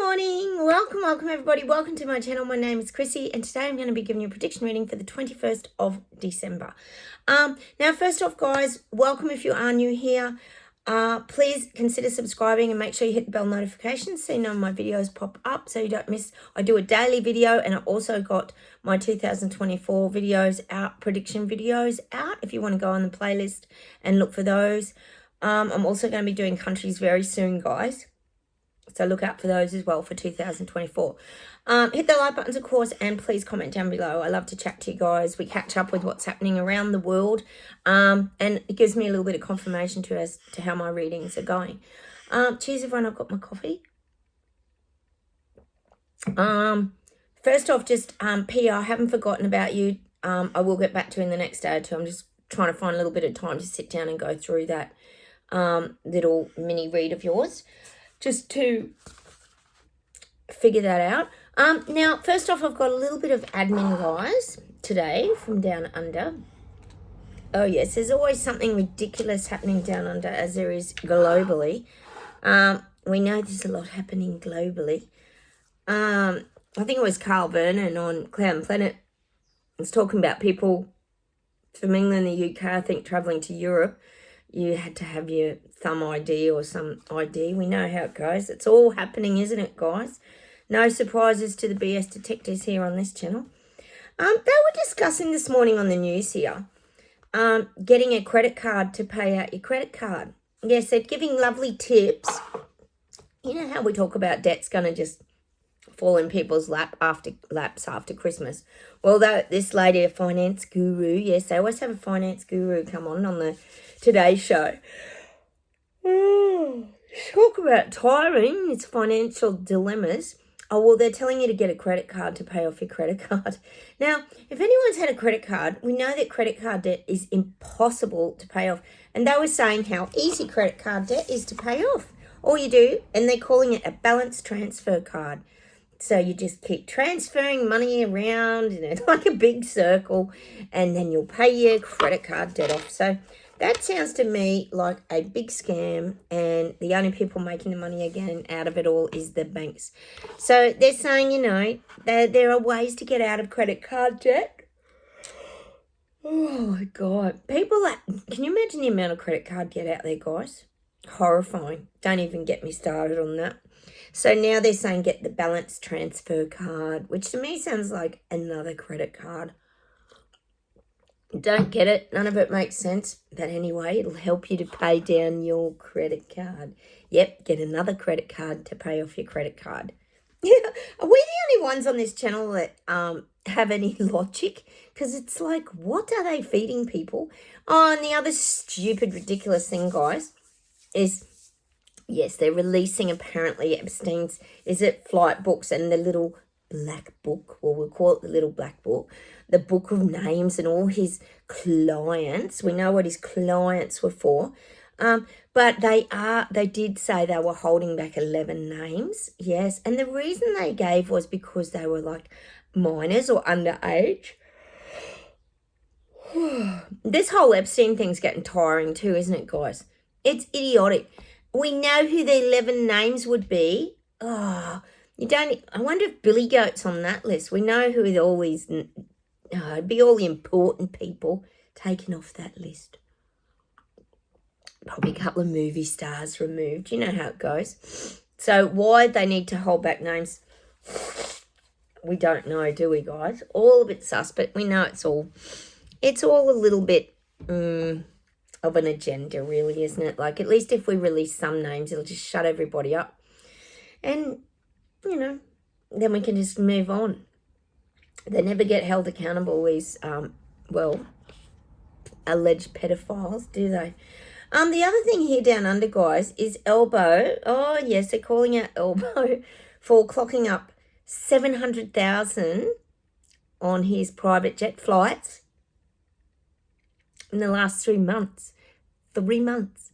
morning. Welcome everybody. Welcome to my channel. My name is Chrissy and today I'm going to be giving you a prediction reading for the 21st of December. Now first off guys, welcome if you are new here. Please consider subscribing and make sure you hit the bell notifications so you know my videos pop up so you don't miss. I do a daily video and I also got my 2024 videos out, prediction videos out if you want to go on the playlist and look for those. I'm also going to be doing countries very soon guys. So look out for those as well for 2024. Hit the like buttons, of course, and please comment down below. I love to chat to you guys. We catch up with what's happening around the world. And it gives me a little bit of confirmation as to how my readings are going. Cheers, everyone. I've got my coffee. First off, just PR, I haven't forgotten about you. I will get back to you in the next day or two. I'm just trying to find a little bit of time to sit down and go through that little mini read of yours, just to figure that out. Now, first off, I've got a little bit of admin, guys, today from Down Under. Oh, yes, there's always something ridiculous happening down under, as there is globally. We know there's a lot happening globally. I think it was Carl Vernon on Cloud and Planet was talking about people from England, the UK, I think, travelling to Europe. You had to have your thumb ID or some ID. We know how it goes. It's all happening, isn't it, guys? No surprises to the BS detectives here on this channel. They were discussing this morning on the news here, getting a credit card to pay out your credit card. Yes, they're giving lovely tips. You know how we talk about debt's going to just fall in people's laps after Christmas. Well, this lady, a finance guru, yes, they always have a finance guru come on the Today Show. Talk about tiring, it's financial dilemmas. Oh, well, they're telling you to get a credit card to pay off your credit card. Now, if anyone's had a credit card, we know that credit card debt is impossible to pay off. And they were saying how easy credit card debt is to pay off. All you do, and they're calling it a balance transfer card. So you just keep transferring money around in like a big circle, and then you'll pay your credit card debt off. So that sounds to me like a big scam, and the only people making the money again out of it all is the banks. So they're saying, you know, there are ways to get out of credit card debt. Oh, my God. Can you imagine the amount of credit card debt out there, guys? Horrifying. Don't even get me started on that. So now they're saying get the balance transfer card, which to me sounds like another credit card. Don't get it. None of it makes sense. But anyway, it'll help you to pay down your credit card. Yep, get another credit card to pay off your credit card. Yeah, are we the only ones on this channel that have any logic? Because it's like, what are they feeding people? Oh, and the other stupid, ridiculous thing, guys, is, yes, they're releasing apparently Epstein's, is it flight books and the little black book, or we'll call it the little black book, the book of names and all his clients. We know what his clients were for. But they did say they were holding back 11 names. Yes. And the reason they gave was because they were like minors or underage. This whole Epstein thing's getting tiring too, isn't it, guys? It's idiotic. We know who the 11 names would be. Oh, I wonder if Billy Goat's on that list. We know who all these, it'd be all the important people taken off that list. Probably a couple of movie stars removed. You know how it goes. So why they need to hold back names, we don't know, do we, guys? All a bit sus, but we know it's all a little bit of an agenda, really, isn't it? Like, at least if we release some names, it'll just shut everybody up. And, you know, then we can just move on. They never get held accountable, these, alleged pedophiles, do they? The other thing here down under, guys, is Elbow. Oh, yes, they're calling out Elbow for clocking up 700,000 on his private jet flights in the last 3 months. 3 months.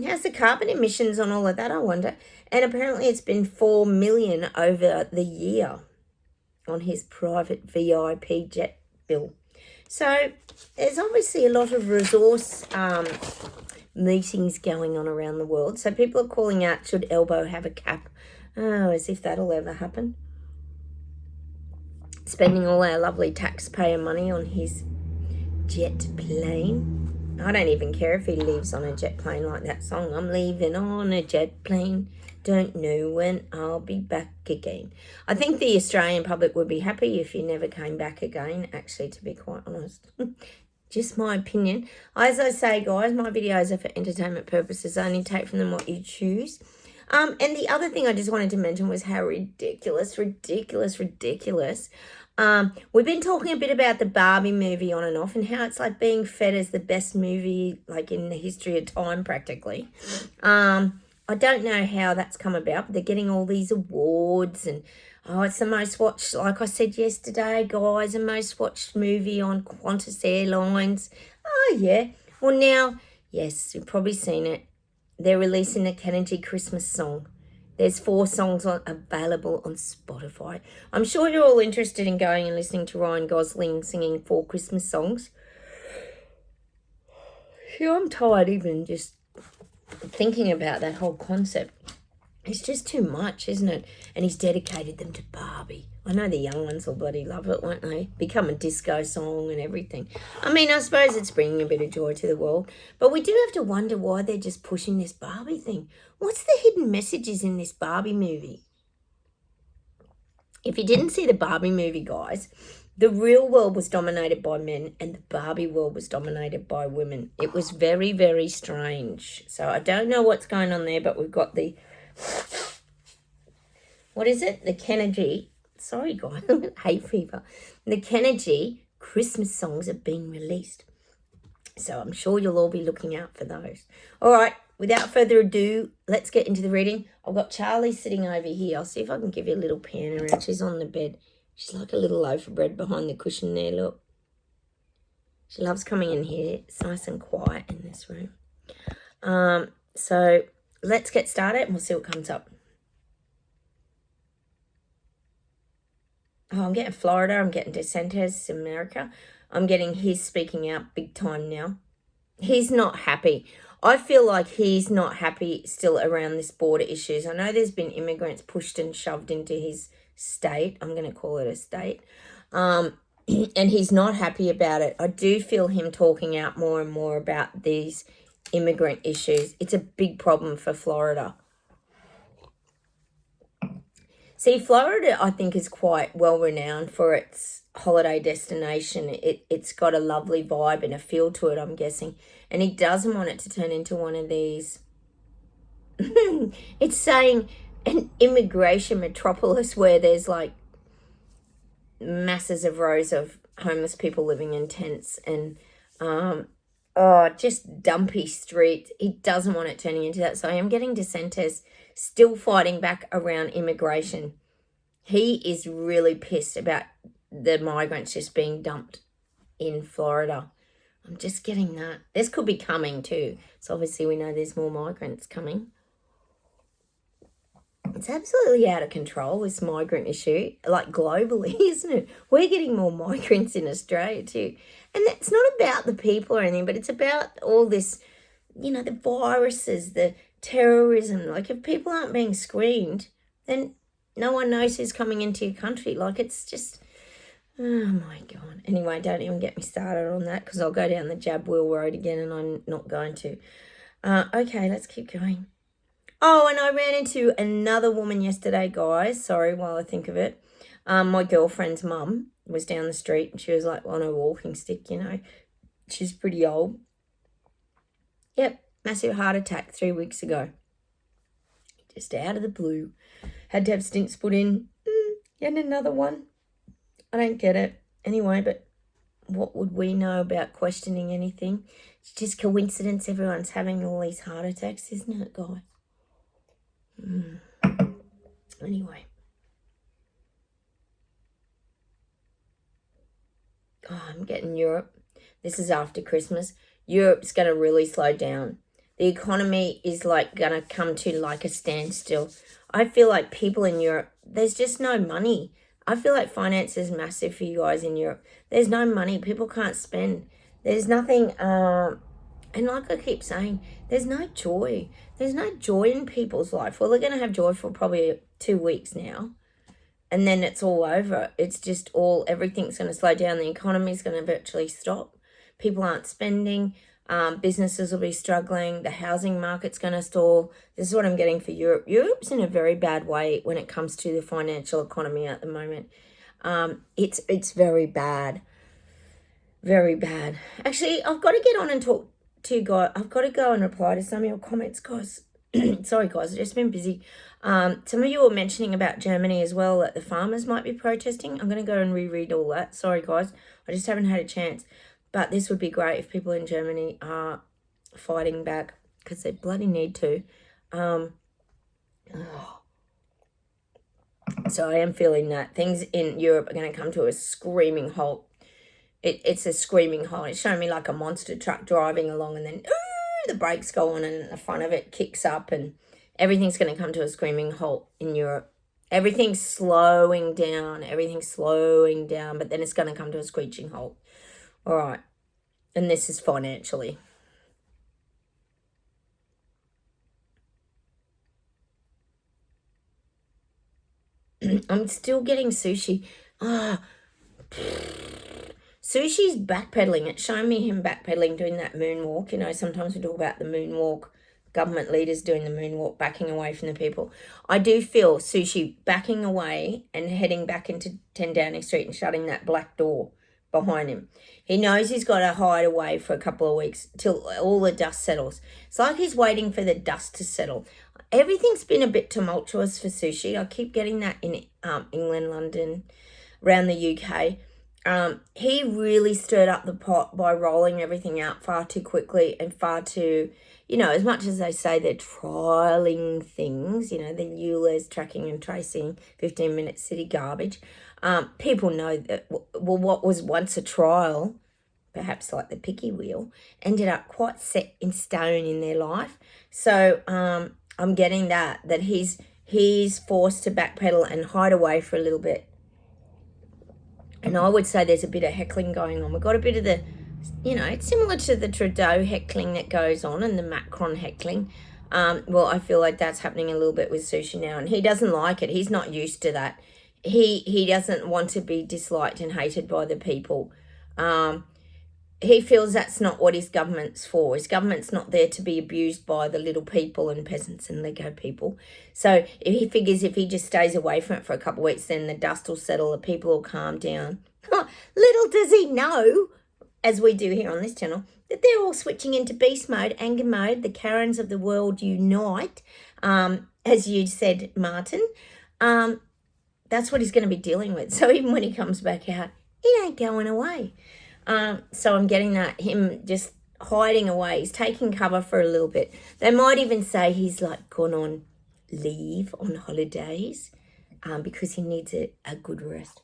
How's the carbon emissions on all of that, I wonder? And apparently it's been 4 million over the year on his private VIP jet bill. So there's obviously a lot of resource meetings going on around the world. So people are calling out, should Elbow have a cap Oh, as if that'll ever happen. Spending all our lovely taxpayer money on his jet plane. I don't even care if he leaves on a jet plane like that song. I'm leaving on a jet plane. Don't know when I'll be back again. I think the Australian public would be happy if you never came back again, actually, to be quite honest. Just my opinion. As I say, guys, my videos are for entertainment purposes. Only take from them what you choose. And the other thing I just wanted to mention was how ridiculous. We've been talking a bit about the Barbie movie on and off and how it's like being fed as the best movie like in the history of time practically. I don't know how that's come about, but they're getting all these awards and, oh, it's the most watched, like I said yesterday, guys, the most watched movie on Qantas Airlines. Oh, yeah. Well, now, yes, you've probably seen it. They're releasing the Kennedy Christmas song. There's 4 songs available on Spotify. I'm sure you're all interested in going and listening to Ryan Gosling singing 4 Christmas songs. Yeah, I'm tired even just thinking about that whole concept. It's just too much, isn't it? And he's dedicated them to Barbie. I know the young ones will bloody love it, won't they? Become a disco song and everything. I mean, I suppose it's bringing a bit of joy to the world. But we do have to wonder why they're just pushing this Barbie thing. What's the hidden messages in this Barbie movie? If you didn't see the Barbie movie, guys, the real world was dominated by men and the Barbie world was dominated by women. It was very, very strange. So I don't know what's going on there, but we've got the... What is it? The Kennedy... Sorry, guys, hay fever. The Kennedy Christmas songs have been released. So I'm sure you'll all be looking out for those. All right, without further ado, let's get into the reading. I've got Charlie sitting over here. I'll see if I can give you a little pan around. She's on the bed. She's like a little loaf of bread behind the cushion there, look. She loves coming in here. It's nice and quiet in this room. So let's get started and we'll see what comes up. Oh, I'm getting Florida. I'm getting DeSantis, America. I'm getting his speaking out big time now. He's not happy. I feel like he's not happy still around this border issues. I know there's been immigrants pushed and shoved into his state. I'm going to call it a state. And he's not happy about it. I do feel him talking out more and more about these immigrant issues. It's a big problem for Florida. See, Florida, I think, is quite well renowned for its holiday destination. It's got a lovely vibe and a feel to it, I'm guessing. And he doesn't want it to turn into one of these. It's saying an immigration metropolis where there's like masses of rows of homeless people living in tents and just dumpy streets. He doesn't want it turning into that. So I am getting DeSantis still fighting back around immigration. He is really pissed about the migrants just being dumped in Florida. I'm just getting that. This could be coming too. So obviously we know there's more migrants coming. It's absolutely out of control, this migrant issue, like globally, isn't it? We're getting more migrants in Australia too. And that's not about the people or anything, but it's about all this, you know, the viruses, the terrorism. Like if people aren't being screened, then no one knows who's coming into your country. Like it's just, oh my God. Anyway, don't even get me started on that because I'll go down the jab wheel road again and I'm not going to. Okay, let's keep going. Oh, and I ran into another woman yesterday, guys. Sorry, while I think of it. My girlfriend's mum was down the street and she was like on a walking stick, you know. She's pretty old. Yep, massive heart attack 3 weeks ago. Just out of the blue. Had to have stints put in. Yet another one. I don't get it. Anyway, but what would we know about questioning anything? It's just coincidence everyone's having all these heart attacks, isn't it, guys? Anyway. Oh, I'm getting Europe. This is after Christmas. Europe's going to really slow down. The economy is like going to come to like a standstill. I feel like people in Europe, there's just no money. I feel like finance is massive for you guys in Europe. There's no money. People can't spend. There's nothing And like I keep saying, there's no joy. There's no joy in people's life. Well, they're going to have joy for probably 2 weeks now. And then it's all over. It's just everything's going to slow down. The economy's going to virtually stop. People aren't spending. Businesses will be struggling. The housing market's going to stall. This is what I'm getting for Europe. Europe's in a very bad way when it comes to the financial economy at the moment. It's very bad. Very bad. Actually, I've got to get on and talk to you guys. I've got to go and reply to some of your comments, guys. Sorry, guys. I've just been busy. Some of you were mentioning about Germany as well, that the farmers might be protesting. I'm going to go and reread all that. Sorry, guys. I just haven't had a chance. But this would be great if people in Germany are fighting back, because they bloody need to. So I am feeling that things in Europe are going to come to a screaming halt. It's a screaming halt. It's showing me like a monster truck driving along, and then the brakes go on and the front of it kicks up, and everything's going to come to a screaming halt in Europe. Everything's slowing down, but then it's going to come to a screeching halt. All right. And this is financially. I'm still getting sushi. Sushi's backpedaling. It's showing me him backpedaling, doing that moonwalk. You know, sometimes we talk about the moonwalk, government leaders doing the moonwalk, backing away from the people. I do feel Sushi backing away and heading back into 10 Downing Street and shutting that black door behind him. He knows he's got to hide away for a couple of weeks till all the dust settles. It's like he's waiting for the dust to settle. Everything's been a bit tumultuous for Sushi. I keep getting that in England, London, around the UK. He really stirred up the pot by rolling everything out far too quickly and far too, you know, as much as they say they're trialling things, you know, the Euler's tracking and tracing 15-minute city garbage. People know that, well, what was once a trial, perhaps like the picky wheel, ended up quite set in stone in their life. So I'm getting that he's forced to backpedal and hide away for a little bit. And I would say there's a bit of heckling going on. We've got a bit of the, you know, it's similar to the Trudeau heckling that goes on and the Macron heckling. Well, I feel like that's happening a little bit with Sushi now, and he doesn't like it. He's not used to that. He doesn't want to be disliked and hated by the people. He feels that's not what his government's for. His government's not there to be abused by the little people and peasants and Lego people. So if he figures if he just stays away from it for a couple of weeks, then the dust will settle, the people will calm down. Little does he know, as we do here on this channel, that they're all switching into beast mode, anger mode. The Karens of the world unite, as you said, Martin. That's what he's going to be dealing with. So even when he comes back out, he ain't going away. So I'm getting that, him just hiding away. He's taking cover for a little bit. They might even say he's like gone on leave, on holidays, because he needs a good rest.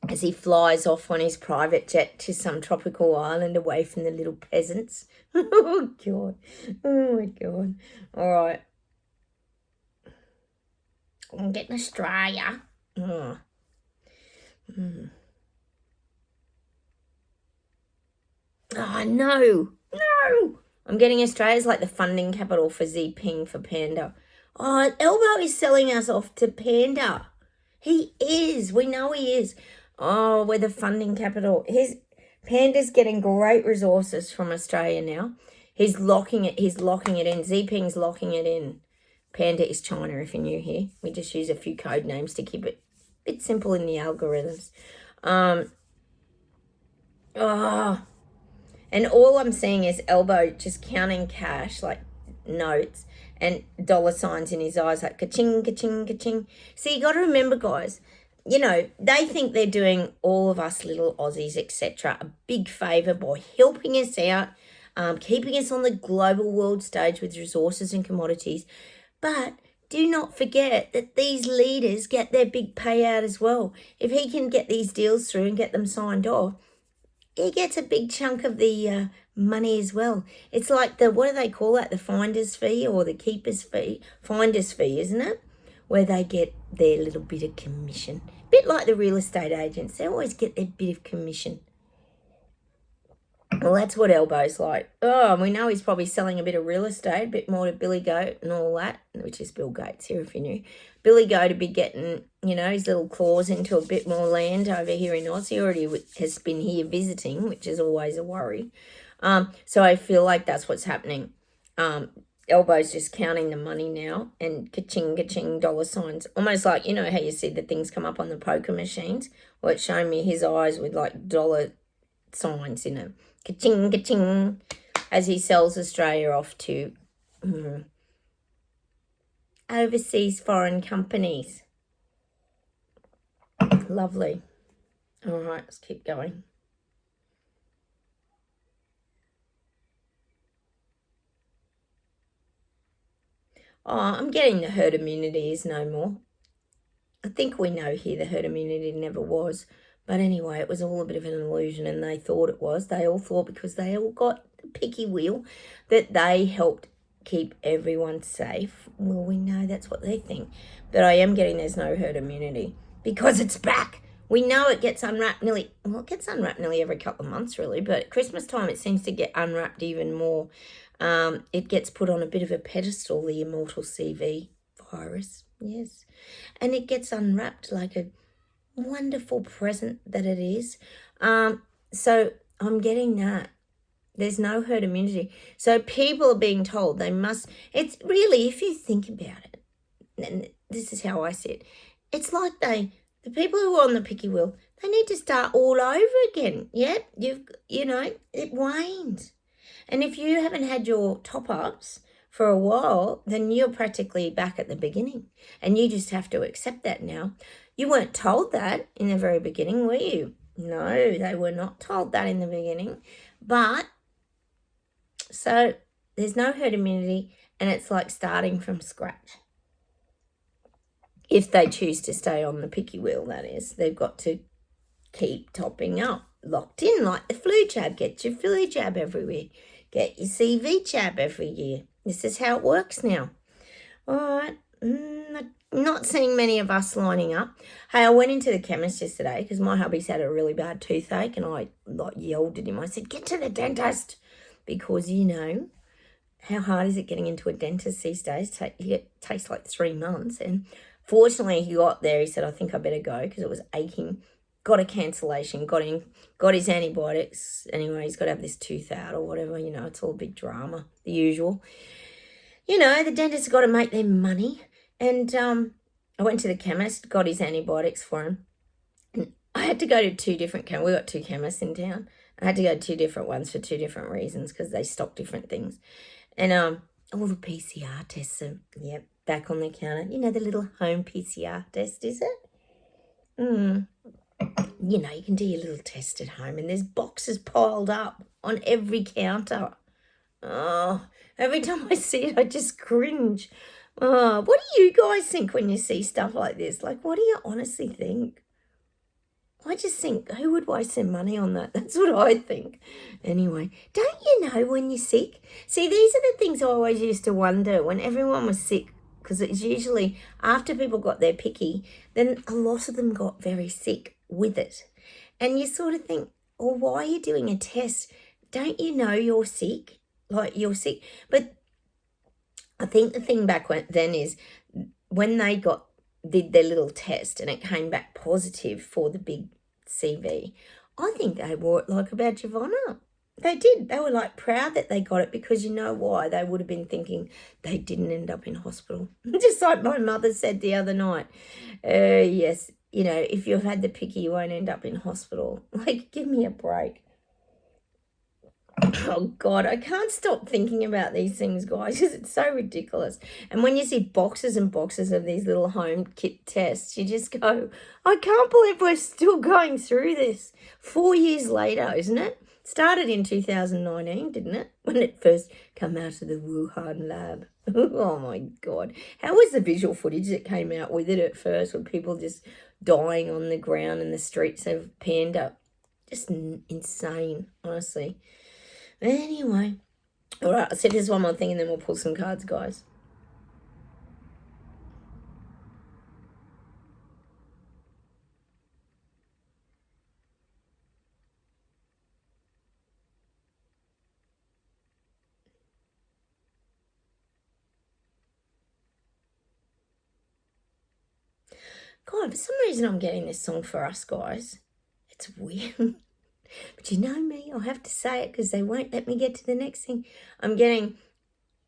As he flies off on his private jet to some tropical island away from the little peasants. Oh, God. Oh, my God. All right. I'm getting Australia. Oh. Oh, no. I'm getting Australia's like the funding capital for Xi for Panda. Oh, Elbow is selling us off to Panda. He is. We know he is. Oh, we're the funding capital. Panda's getting great resources from Australia now. He's locking it in. Xi Jinping's locking it in. Panda is China, if you're new here. We just use a few code names to keep it a bit simple in the algorithms. And all I'm seeing is Elbow just counting cash, like notes, and dollar signs in his eyes, like ka-ching, ka-ching, ka-ching. So you got to remember, guys, you know, they think they're doing all of us little Aussies, etc., a big favour by helping us out, keeping us on the global world stage with resources and commodities. But do not forget that these leaders get their big payout as well. If he can get these deals through and get them signed off, he gets a big chunk of the money as well. It's like what do they call that? The finder's fee or the keeper's fee? Finder's fee, isn't it? Where they get their little bit of commission. A bit like the real estate agents. They always get their bit of commission. Well, that's what Elbow's like. Oh, we know he's probably selling a bit of real estate, a bit more to Billy Goat and all that, which is Bill Gates here, if you knew. Billy Goat to be getting, his little claws into a bit more land over here in Oz. He already has been here visiting, which is always a worry. So I feel like that's what's happening. Elbow's just counting the money now and ka-ching, ka-ching, dollar signs. Almost like, how you see the things come up on the poker machines? Well, it's showing me his eyes with like dollar signs in them. Ka-ching, ka-ching, as he sells Australia off to overseas foreign companies. Lovely. All right, let's keep going. Oh, I'm getting the herd immunity is no more. I think we know here the herd immunity never was. But anyway, it was all a bit of an illusion and they thought it was. They all thought because they all got the picky wheel that they helped keep everyone safe. Well, we know that's what they think. But I am getting there's no herd immunity because it's back. We know it gets unwrapped it gets unwrapped nearly every couple of months really, but at Christmas time it seems to get unwrapped even more. It gets put on a bit of a pedestal, the immortal CV virus, yes. And it gets unwrapped like a wonderful present that it is. So I'm getting that. There's no herd immunity. So people are being told they must, it's really, if you think about it, and this is how I see it, it's like the people who are on the picky wheel, they need to start all over again. Yep, it wanes. And if you haven't had your top-ups for a while, then you're practically back at the beginning. And you just have to accept that now. You weren't told that in the very beginning, were you? No, they were not told that in the beginning. But, so there's no herd immunity and it's like starting from scratch. If they choose to stay on the picky wheel, that is. They've got to keep topping up. Locked in like the flu jab. Get your flu jab everywhere. Get your CV jab every year. This is how it works now. All right. Not seeing many of us lining up. Hey, I went into the chemist yesterday because my hubby's had a really bad toothache and I yelled at him. I said, get to the dentist because, how hard is it getting into a dentist these days? It takes like 3 months. And fortunately, he got there. He said, I think I better go because it was aching. Got a cancellation, got his antibiotics. Anyway, he's got to have this tooth out or whatever. It's all a big drama, the usual. The dentist got to make their money. And I went to the chemist, got his antibiotics for him. And I had to go to 2 different chemists. We got 2 chemists in town. I had to go to 2 different ones for 2 different reasons because they stock different things. And all the PCR tests are, back on the counter. The little home PCR test, is it? You can do your little test at home and there's boxes piled up on every counter. Oh, every time I see it, I just cringe. Oh, what do you guys think when you see stuff like this? Like, what do you honestly think? I just think, who would waste their money on that? That's what I think. Anyway, don't you know when you're sick? See, these are the things I always used to wonder when everyone was sick, because it's usually after people got their picky, then a lot of them got very sick with it. And you sort of think, well, why are you doing a test? Don't you know you're sick? Like, you're sick. But I think the thing back then is when they did their little test and it came back positive for the big CV, I think they wore it like a badge of honour. They did. They were like proud that they got it because you know why? They would have been thinking they didn't end up in hospital. Just like my mother said the other night. Yes, if you've had the picky, you won't end up in hospital. Like, give me a break. Oh, God, I can't stop thinking about these things, guys, because it's so ridiculous. And when you see boxes and boxes of these little home kit tests, you just go, I can't believe we're still going through this 4 years later, isn't it? Started in 2019, didn't it? When it first came out of the Wuhan lab. Oh, my God. How was the visual footage that came out with it at first with people just dying on the ground in the streets of Panda? Just insane, honestly. Anyway, all right, I'll say there's one more thing and then we'll pull some cards, guys. God, for some reason I'm getting this song for us, guys. It's weird. But you know me, I'll have to say it because they won't let me get to the next thing. I'm getting...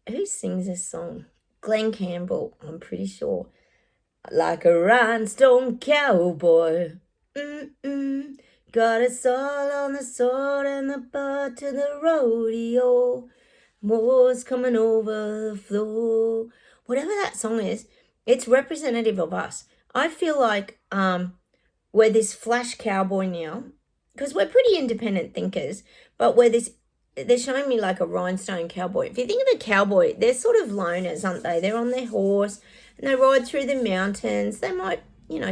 Who sings this song? Glenn Campbell, I'm pretty sure. Like a rhinestone cowboy. Got us all on the sword and the bar to the rodeo. More's coming over the floor. Whatever that song is, it's representative of us. I feel like we're this flash cowboy now, because we're pretty independent thinkers, but they're showing me like a rhinestone cowboy. If you think of a cowboy, they're sort of loners, aren't they? They're on their horse and they ride through the mountains. They might,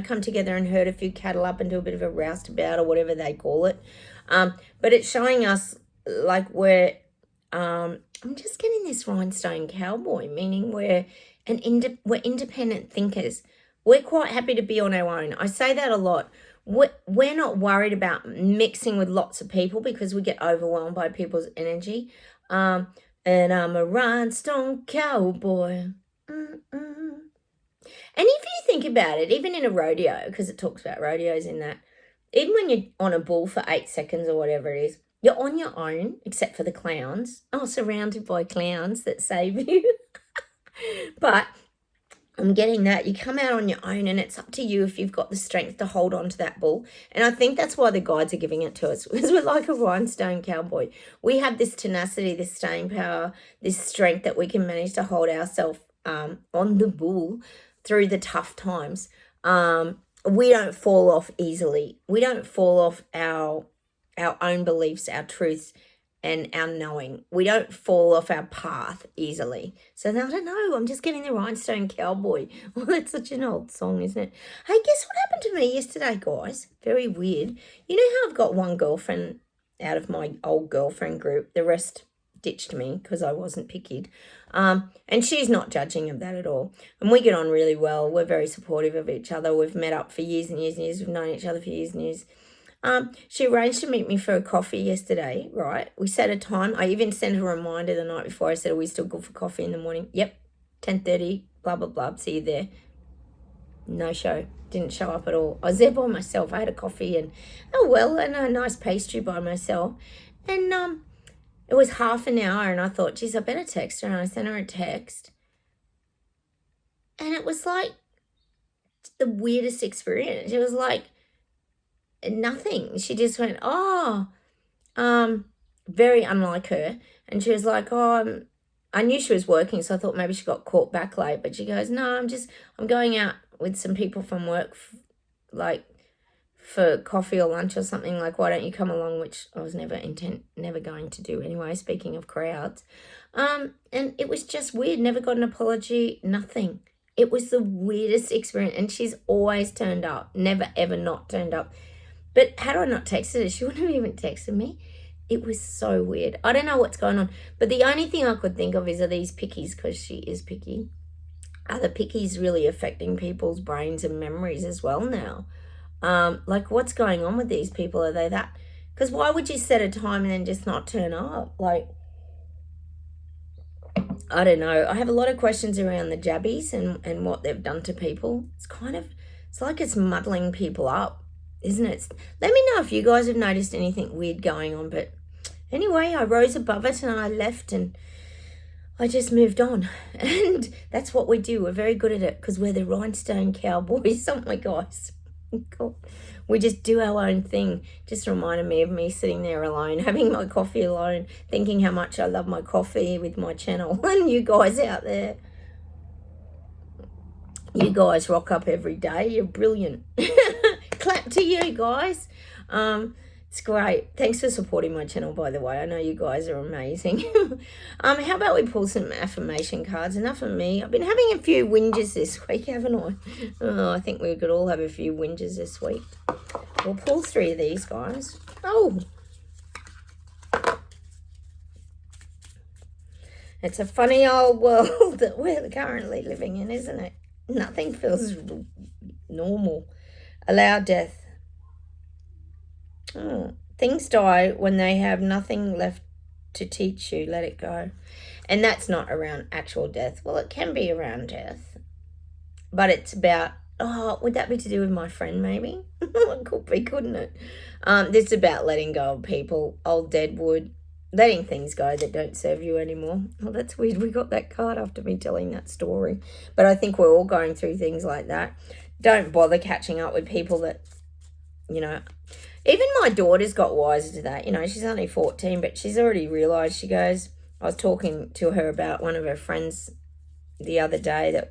come together and herd a few cattle up and do a bit of a roustabout or whatever they call it. But it's showing us like I'm just getting this rhinestone cowboy, meaning we're independent thinkers. We're quite happy to be on our own. I say that a lot. We're not worried about mixing with lots of people because we get overwhelmed by people's energy. And I'm a rhinestone cowboy. And if you think about it, even in a rodeo, because it talks about rodeos in that, even when you're on a bull for 8 seconds or whatever it is, you're on your own, except for the clowns. Oh, surrounded by clowns that save you. But I'm getting that. You come out on your own and it's up to you if you've got the strength to hold on to that bull. And I think that's why the guides are giving it to us, because we're like a rhinestone cowboy. We have this tenacity, this staying power, this strength that we can manage to hold ourselves on the bull through the tough times. We don't fall off easily. We don't fall off our own beliefs, our truths, and our knowing. We don't fall off our path easily. So I don't know, I'm just getting the rhinestone cowboy. Well, that's such an old song, isn't it? Hey, guess what happened to me yesterday, guys? Very weird. You know how I've got one girlfriend out of my old girlfriend group? The rest ditched me because I wasn't picked. And she's not judging of that at all. And we get on really well. We're very supportive of each other. We've met up for years and years and years. We've known each other for years and years. She arranged to meet me for a coffee yesterday, right? We set a time. I even sent her a reminder the night before. I said, are we still good for coffee in the morning? Yep, 10:30, blah, blah, blah. See you there. No show. Didn't show up at all. I was there by myself. I had a coffee and, and a nice pastry by myself. And it was half an hour and I thought, geez, I better text her. And I sent her a text. And it was like the weirdest experience. It was like, nothing. She just went, very unlike her. And she was like, I knew she was working, so I thought maybe she got caught back late. But she goes, no, I'm going out with some people from work, for coffee or lunch or something. Like, why don't you come along? Which I was never going to do anyway, speaking of crowds. And it was just weird. Never got an apology, nothing. It was the weirdest experience. And she's always turned up, never ever not turned up. But had I not texted her, she wouldn't have even texted me. It was so weird. I don't know what's going on. But the only thing I could think of is, are these pickies, because she is picky. Are the pickies really affecting people's brains and memories as well now? Like, what's going on with these people? Are they that? Because why would you set a time and then just not turn up? Like, I don't know. I have a lot of questions around the jabbies and what they've done to people. It's like it's muddling people up, isn't it? Let me know if you guys have noticed anything weird going on. But anyway, I rose above it and I left and I just moved on. And that's what we do. We're very good at it because we're the Rhinestone Cowboys, aren't we, guys? Cool. We just do our own thing. Just reminded me of me sitting there alone, having my coffee alone, thinking how much I love my coffee with my channel. And you guys out there, you guys rock up every day. You're brilliant. Clap to you guys. It's great. Thanks for supporting my channel, by the way. I know you guys are amazing. How about we pull some affirmation cards? Enough of me. I've been having a few whinges this week, haven't I? Oh, I think we could all have a few whinges this week. We'll pull 3 of these, guys. Oh. It's a funny old world that we're currently living in, isn't it? Nothing feels normal. Allow death. Things die when they have nothing left to teach you. Let it go. And that's not around actual death. Well, it can be around death. But it's about Oh, would that be to do with my friend, maybe? It could be, couldn't it? This is about letting go of people, old deadwood, letting things go that don't serve you anymore. Oh, that's weird. We got that card after me telling that story. But I think we're all going through things like that. Don't bother catching up with people that, you know, even my daughter's got wiser to that. You know, she's only 14, but she's already realised, she goes, I was talking to her about one of her friends the other day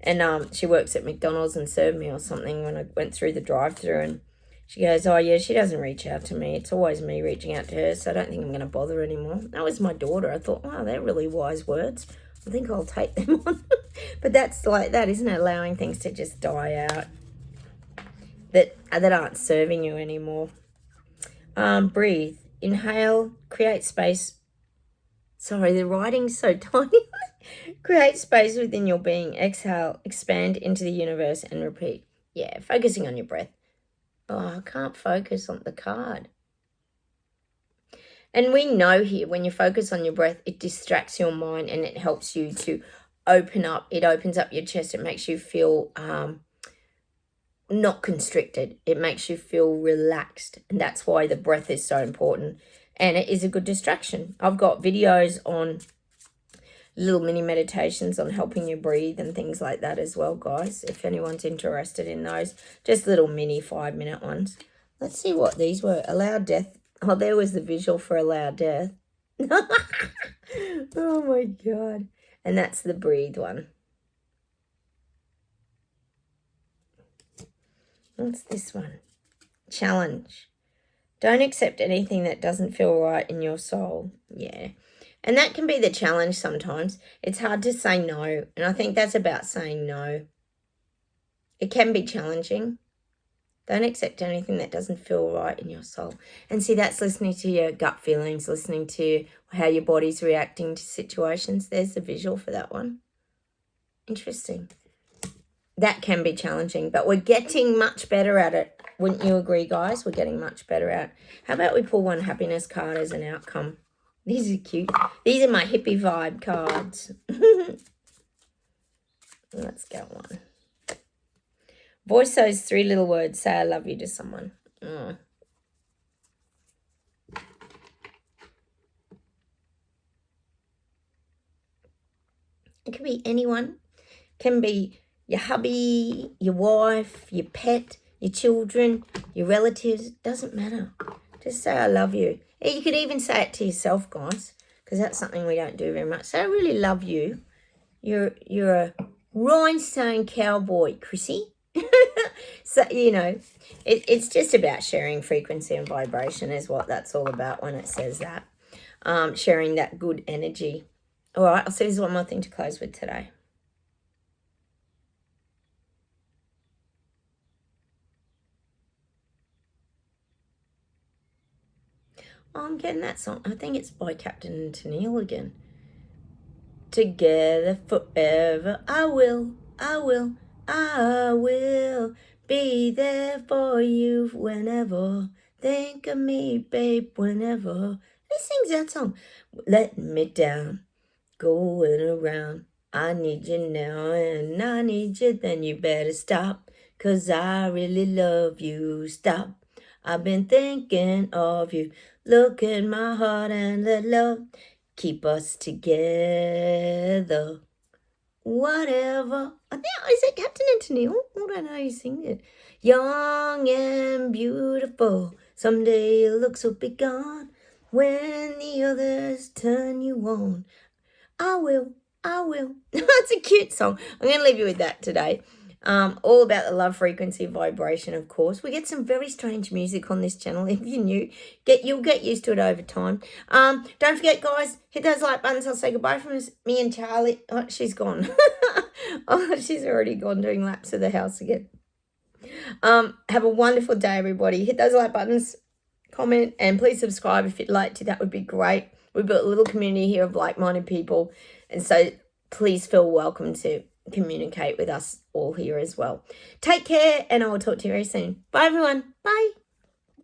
and she works at McDonald's and served me or something when I went through the drive-thru, and she goes, oh yeah, she doesn't reach out to me. It's always me reaching out to her, so I don't think I'm going to bother anymore. That was my daughter. I thought, wow, they're really wise words. I think I'll take them on. But that's like that, isn't it? Allowing things to just die out that aren't serving you anymore. Breathe. Inhale. Create space. Sorry, the writing's so tiny. Create space within your being. Exhale. Expand into the universe and repeat. Yeah, focusing on your breath. Oh, I can't focus on the card. And we know here, when you focus on your breath, it distracts your mind and it helps you to open up. It opens up your chest. It makes you feel not constricted. It makes you feel relaxed. And that's why the breath is so important. And it is a good distraction. I've got videos on little mini meditations on helping you breathe and things like that as well, guys. If anyone's interested in those, just little mini 5-minute ones. Let's see what these were. Allow death. Oh, there was the visual for allow death. Oh my God. And that's the breathe one. What's this one? Challenge. Don't accept anything that doesn't feel right in your soul. Yeah. And that can be the challenge sometimes. It's hard to say no. And I think that's about saying no. It can be challenging. Don't accept anything that doesn't feel right in your soul. And see, that's listening to your gut feelings, listening to how your body's reacting to situations. There's the visual for that one. Interesting. That can be challenging, but we're getting much better at it. Wouldn't you agree, guys? We're getting much better at it. How about we pull one happiness card as an outcome? These are cute. These are my hippie vibe cards. Let's go on. Voice those 3 little words. Say I love you to someone. Oh. It can be anyone. It can be your hubby, your wife, your pet, your children, your relatives. It doesn't matter. Just say I love you. You could even say it to yourself, guys, because that's something we don't do very much. Say I really love you. You're a Rhinestone Cowboy, Chrissy. So, you know, it's just about sharing frequency and vibration is what that's all about when it says that. Sharing that good energy. All right, I'll say there's one more thing to close with today. Oh, I'm getting that song. I think it's by Captain and Tennille again. Together forever, I will be there for you whenever. Think of me, babe, whenever. Who sings that song? Let me down, going around. I need you now and I need you, then you better stop, 'cause I really love you. Stop. I've been thinking of you. Look at my heart and let love keep us together. Whatever. I think, is it Captain and Tennille? I don't know how you sing it. Young and beautiful. Someday your looks will be gone. When the others turn you on. I will. It's a cute song. I'm going to leave you with that today. All about the love frequency vibration, of course. We get some very strange music on this channel. If you're new, you'll get used to it over time. Don't forget, guys, hit those like buttons. I'll say goodbye from me and Charlie. Oh, she's gone. Oh, she's already gone doing laps of the house again. Have a wonderful day, everybody. Hit those like buttons, comment, and please subscribe if you'd like to. That would be great. We've built a little community here of like-minded people, and so please feel welcome to communicate with us all here as well. Take care, and I will talk to you very soon. Bye, everyone. Bye.